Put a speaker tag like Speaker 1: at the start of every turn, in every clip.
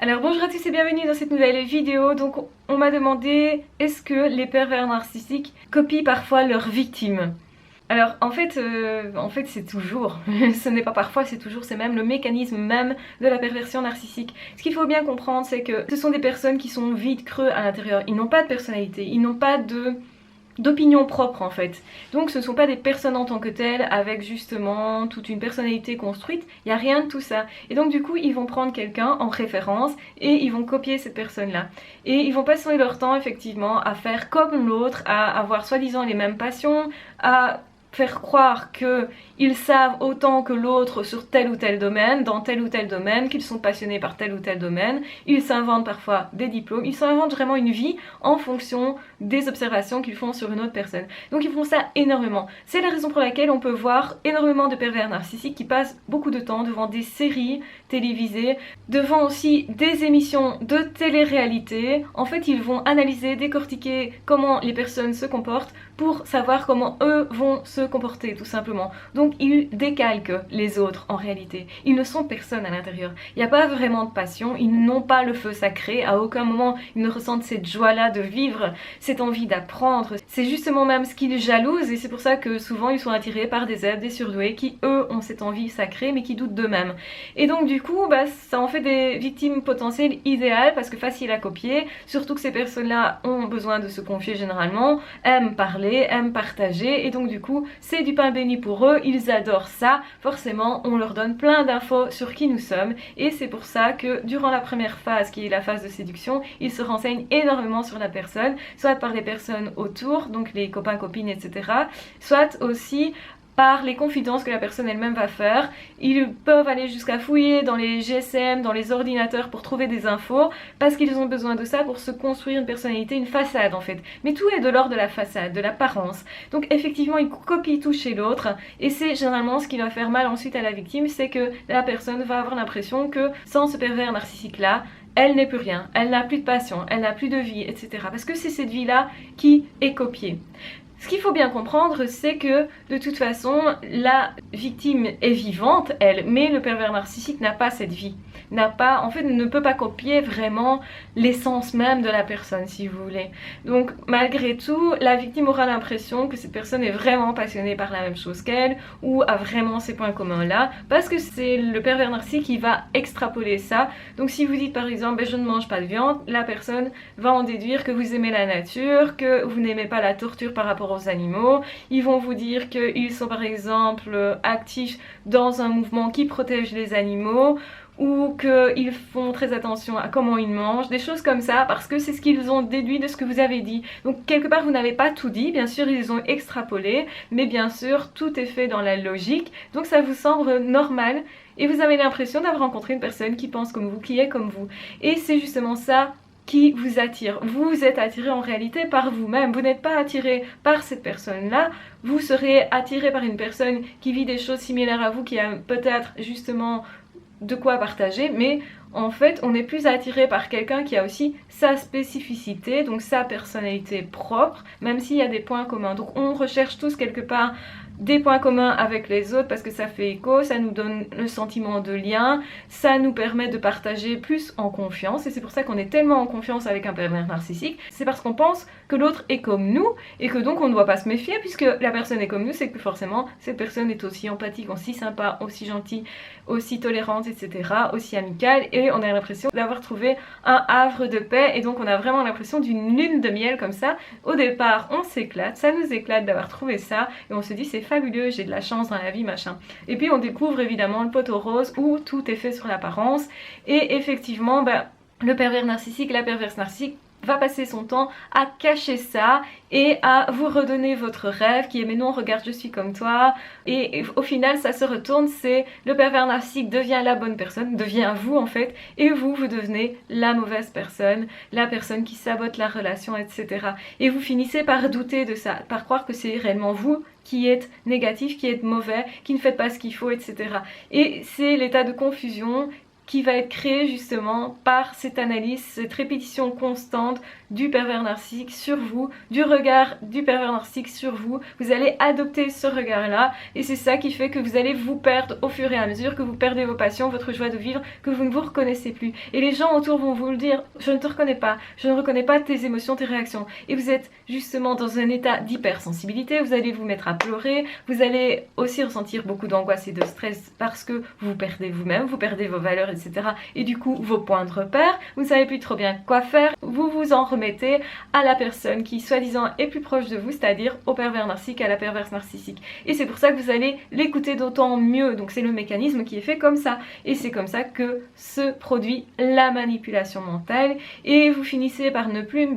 Speaker 1: Alors bonjour à tous et bienvenue dans cette nouvelle vidéo. Donc on m'a demandé est-ce que les pervers narcissiques copient parfois leurs victimes? Alors en fait c'est toujours, ce n'est pas parfois, c'est toujours, c'est même le mécanisme même de la perversion narcissique. Ce qu'il faut bien comprendre, c'est que ce sont des personnes qui sont vides, creux à l'intérieur. Ils n'ont pas de personnalité, ils n'ont pas d'opinion propre en fait. Donc ce ne sont pas des personnes en tant que telles avec justement toute une personnalité construite, il n'y a rien de tout ça. Et donc du coup ils vont prendre quelqu'un en référence et ils vont copier cette personne-là. Et ils vont passer leur temps effectivement à faire comme l'autre, à avoir soi-disant les mêmes passions, à faire croire qu'ils savent autant que l'autre sur tel ou tel domaine, dans tel ou tel domaine, qu'ils sont passionnés par tel ou tel domaine. Ils s'inventent parfois des diplômes, ils s'inventent vraiment une vie en fonction des observations qu'ils font sur une autre personne. Donc ils font ça énormément. C'est la raison pour laquelle on peut voir énormément de pervers narcissiques qui passent beaucoup de temps devant des séries télévisées, devant aussi des émissions de télé-réalité. En fait, ils vont analyser, décortiquer comment les personnes se comportent pour savoir comment eux vont se comporter tout simplement. Donc ils décalquent les autres en réalité. Ils ne sont personne à l'intérieur. Il n'y a pas vraiment de passion, ils n'ont pas le feu sacré, à aucun moment ils ne ressentent cette joie-là de vivre, cette envie d'apprendre. C'est justement même ce qu'ils jalousent et c'est pour ça que souvent ils sont attirés par des êtres, des surdoués qui eux ont cette envie sacrée mais qui doutent d'eux-mêmes. Et donc du coup ça en fait des victimes potentielles idéales parce que faciles à copier, surtout que ces personnes-là ont besoin de se confier généralement, aiment parler, aiment partager et donc du coup c'est du pain béni pour eux, ils adorent ça. Forcément on leur donne plein d'infos sur qui nous sommes et c'est pour ça que durant la première phase qui est la phase de séduction, ils se renseignent énormément sur la personne, soit par les personnes autour, donc les copains, copines, etc. Soit aussi par les confidences que la personne elle-même va faire. Ils peuvent aller jusqu'à fouiller dans les GSM, dans les ordinateurs pour trouver des infos, parce qu'ils ont besoin de ça pour se construire une personnalité, une façade en fait. Mais tout est de l'ordre de la façade, de l'apparence. Donc effectivement, ils copient tout chez l'autre, et c'est généralement ce qui va faire mal ensuite à la victime, c'est que la personne va avoir l'impression que sans ce pervers narcissique-là, elle n'est plus rien, elle n'a plus de passion, elle n'a plus de vie, etc. Parce que c'est cette vie-là qui est copiée. Ce qu'il faut bien comprendre, c'est que de toute façon, la victime est vivante, elle, mais le pervers narcissique n'a pas cette vie. En fait, ne peut pas copier vraiment l'essence même de la personne, si vous voulez. Donc, malgré tout, la victime aura l'impression que cette personne est vraiment passionnée par la même chose qu'elle, ou a vraiment ces points communs là, parce que c'est le pervers narcissique qui va extrapoler ça. Donc, si vous dites par exemple, je ne mange pas de viande, la personne va en déduire que vous aimez la nature, que vous n'aimez pas la torture par rapport aux animaux. Ils vont vous dire qu'ils sont par exemple actifs dans un mouvement qui protège les animaux, ou qu'ils font très attention à comment ils mangent, des choses comme ça, parce que c'est ce qu'ils ont déduit de ce que vous avez dit. Donc quelque part vous n'avez pas tout dit, bien sûr ils ont extrapolé, mais bien sûr tout est fait dans la logique, donc ça vous semble normal, et vous avez l'impression d'avoir rencontré une personne qui pense comme vous, qui est comme vous. Et c'est justement ça qui vous attire. Vous êtes attiré en réalité par vous-même. Vous n'êtes pas attiré par cette personne-là. Vous serez attiré par une personne qui vit des choses similaires à vous, qui a peut-être justement de quoi partager, mais en fait on est plus attiré par quelqu'un qui a aussi sa spécificité, donc sa personnalité propre, même s'il y a des points communs. Donc on recherche tous quelque part des points communs avec les autres parce que ça fait écho, ça nous donne le sentiment de lien, ça nous permet de partager plus en confiance, et c'est pour ça qu'on est tellement en confiance avec un pervers narcissique, c'est parce qu'on pense que l'autre est comme nous et que donc on ne doit pas se méfier puisque la personne est comme nous, c'est que forcément cette personne est aussi empathique, aussi sympa, aussi gentille, aussi tolérante, etc., aussi amicale, et on a l'impression d'avoir trouvé un havre de paix, et donc on a vraiment l'impression d'une lune de miel comme ça. Au départ on s'éclate, ça nous éclate d'avoir trouvé ça, et on se dit c'est fabuleux, j'ai de la chance dans la vie, machin. Et puis on découvre évidemment le poteau rose où tout est fait sur l'apparence, et effectivement le pervers narcissique, la perverse narcissique va passer son temps à cacher ça et à vous redonner votre rêve qui est mais non regarde je suis comme toi, et au final ça se retourne, c'est le pervers narcissique devient la bonne personne, devient vous en fait, et vous devenez la mauvaise personne, la personne qui sabote la relation, etc. Et vous finissez par douter de ça, par croire que c'est réellement vous qui êtes négatif, qui êtes mauvais, qui ne faites pas ce qu'il faut, etc. Et c'est l'état de confusion qui va être créé justement par cette analyse, cette répétition constante du pervers narcissique sur vous, du regard du pervers narcissique sur vous. Vous allez adopter ce regard-là et c'est ça qui fait que vous allez vous perdre au fur et à mesure, que vous perdez vos passions, votre joie de vivre, que vous ne vous reconnaissez plus. Et les gens autour vont vous le dire, je ne te reconnais pas, je ne reconnais pas tes émotions, tes réactions. Et vous êtes justement dans un état d'hypersensibilité, vous allez vous mettre à pleurer, vous allez aussi ressentir beaucoup d'angoisse et de stress parce que vous perdez vous-même, vous perdez vos valeurs, etc. Et du coup, vos points de repère, vous ne savez plus trop bien quoi faire, vous vous en remettez à la personne qui soi-disant est plus proche de vous, c'est-à-dire au pervers narcissique, à la perverse narcissique. Et c'est pour ça que vous allez l'écouter d'autant mieux, donc c'est le mécanisme qui est fait comme ça. Et c'est comme ça que se produit la manipulation mentale et vous finissez par ne plus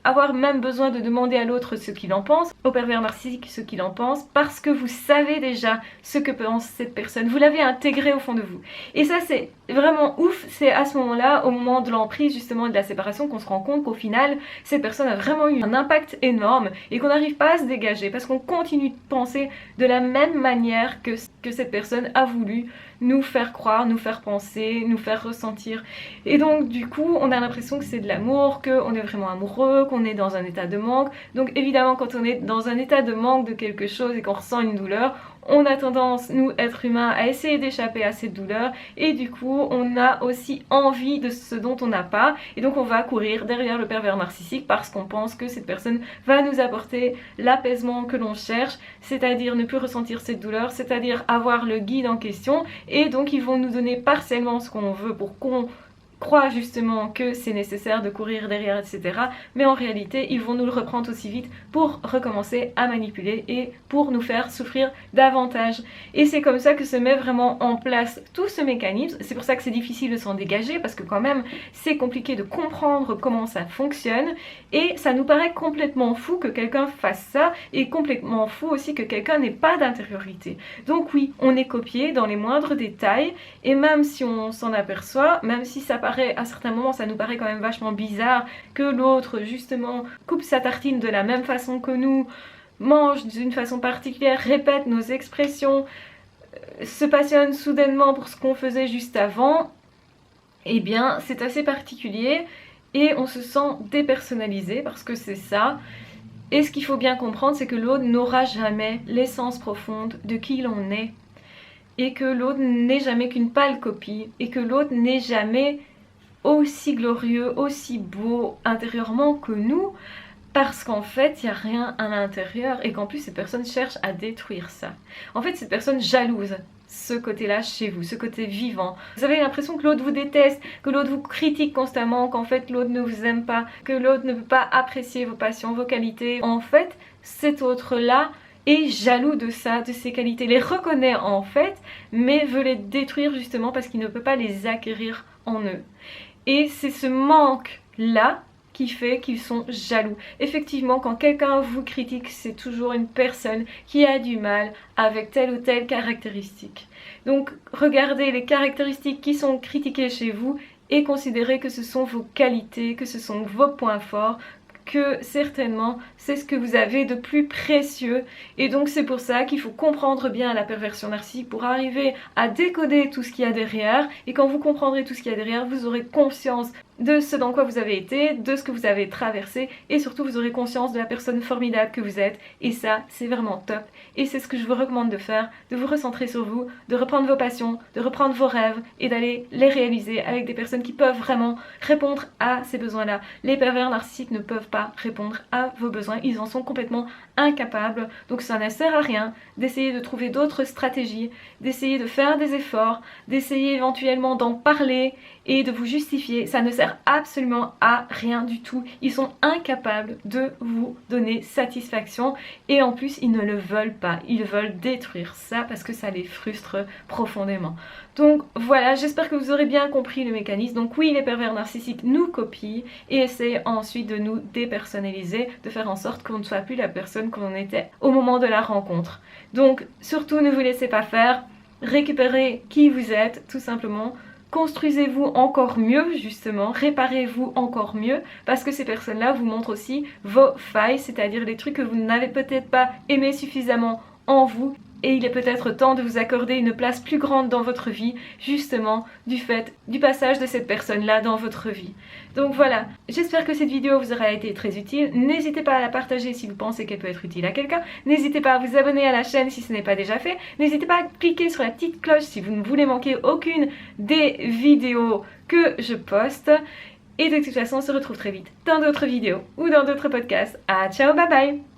Speaker 1: avoir même besoin de demander à l'autre ce qu'il en pense, au pervers narcissique ce qu'il en pense, parce que vous savez déjà ce que pense cette personne, vous l'avez intégré au fond de vous. Et ça c'est vraiment ouf, c'est à ce moment-là, au moment de l'emprise justement de la séparation, qu'on se rend compte qu'au final, cette personne a vraiment eu un impact énorme et qu'on n'arrive pas à se dégager parce qu'on continue de penser de la même manière que cette personne a voulu nous faire croire, nous faire penser, nous faire ressentir. Et donc du coup, on a l'impression que c'est de l'amour, qu'on est vraiment amoureux, qu'on est dans un état de manque. Donc évidemment, quand on est dans un état de manque de quelque chose et qu'on ressent une douleur, on a tendance, nous, êtres humains, à essayer d'échapper à cette douleur et du coup, on a aussi envie de ce dont on n'a pas et donc on va courir derrière le pervers narcissique parce qu'on pense que cette personne va nous apporter l'apaisement que l'on cherche, c'est-à-dire ne plus ressentir cette douleur, c'est-à-dire avoir le guide en question et donc ils vont nous donner partiellement ce qu'on veut pour qu'on croient justement que c'est nécessaire de courir derrière, etc. Mais en réalité, ils vont nous le reprendre aussi vite pour recommencer à manipuler et pour nous faire souffrir davantage. Et c'est comme ça que se met vraiment en place tout ce mécanisme. C'est pour ça que c'est difficile de s'en dégager parce que quand même, c'est compliqué de comprendre comment ça fonctionne. Et ça nous paraît complètement fou que quelqu'un fasse ça et complètement fou aussi que quelqu'un n'ait pas d'intériorité. Donc oui, on est copié dans les moindres détails et même si on s'en aperçoit, même si ça paraît, à certains moments ça nous paraît quand même vachement bizarre que l'autre justement coupe sa tartine de la même façon que nous, mange d'une façon particulière, répète nos expressions, se passionne soudainement pour ce qu'on faisait juste avant, eh bien c'est assez particulier et on se sent dépersonnalisé parce que c'est ça. Et ce qu'il faut bien comprendre, c'est que l'autre n'aura jamais l'essence profonde de qui l'on est et que l'autre n'est jamais qu'une pâle copie et que l'autre n'est jamais aussi glorieux, aussi beau intérieurement que nous parce qu'en fait il n'y a rien à l'intérieur et qu'en plus cette personne cherche à détruire ça. En fait cette personne jalouse ce côté-là chez vous, ce côté vivant. Vous avez l'impression que l'autre vous déteste, que l'autre vous critique constamment, qu'en fait l'autre ne vous aime pas, que l'autre ne peut pas apprécier vos passions, vos qualités. En fait cet autre-là est jaloux de ça, de ses qualités, les reconnaît en fait, mais veut les détruire justement parce qu'il ne peut pas les acquérir en eux. Et c'est ce manque-là qui fait qu'ils sont jaloux. Effectivement, quand quelqu'un vous critique, c'est toujours une personne qui a du mal avec telle ou telle caractéristique. Donc, regardez les caractéristiques qui sont critiquées chez vous et considérez que ce sont vos qualités, que ce sont vos points forts, que certainement c'est ce que vous avez de plus précieux et donc c'est pour ça qu'il faut comprendre bien la perversion narcissique pour arriver à décoder tout ce qu'il y a derrière et quand vous comprendrez tout ce qu'il y a derrière, vous aurez conscience de ce dans quoi vous avez été, de ce que vous avez traversé et surtout vous aurez conscience de la personne formidable que vous êtes et ça c'est vraiment top et c'est ce que je vous recommande de faire, de vous recentrer sur vous, de reprendre vos passions, de reprendre vos rêves et d'aller les réaliser avec des personnes qui peuvent vraiment répondre à ces besoins-là. Les pervers narcissiques ne peuvent pas répondre à vos besoins, ils en sont complètement incapables donc ça ne sert à rien d'essayer de trouver d'autres stratégies, d'essayer de faire des efforts, d'essayer éventuellement d'en parler et de vous justifier, ça ne sert absolument à rien du tout. Ils sont incapables de vous donner satisfaction et en plus ils ne le veulent pas, ils veulent détruire ça parce que ça les frustre profondément. Donc voilà, j'espère que vous aurez bien compris le mécanisme. Donc oui, les pervers narcissiques nous copient et essayent ensuite de nous dépersonnaliser, de faire en sorte qu'on ne soit plus la personne qu'on était au moment de la rencontre. Donc surtout ne vous laissez pas faire, récupérez qui vous êtes tout simplement. Construisez-vous encore mieux justement, réparez-vous encore mieux parce que ces personnes-là vous montrent aussi vos failles, c'est-à-dire les trucs que vous n'avez peut-être pas aimé suffisamment en vous et il est peut-être temps de vous accorder une place plus grande dans votre vie, justement du fait du passage de cette personne-là dans votre vie. Donc voilà, j'espère que cette vidéo vous aura été très utile. N'hésitez pas à la partager si vous pensez qu'elle peut être utile à quelqu'un. N'hésitez pas à vous abonner à la chaîne si ce n'est pas déjà fait. N'hésitez pas à cliquer sur la petite cloche si vous ne voulez manquer aucune des vidéos que je poste. Et de toute façon, on se retrouve très vite dans d'autres vidéos ou dans d'autres podcasts. Ah, ciao, bye bye!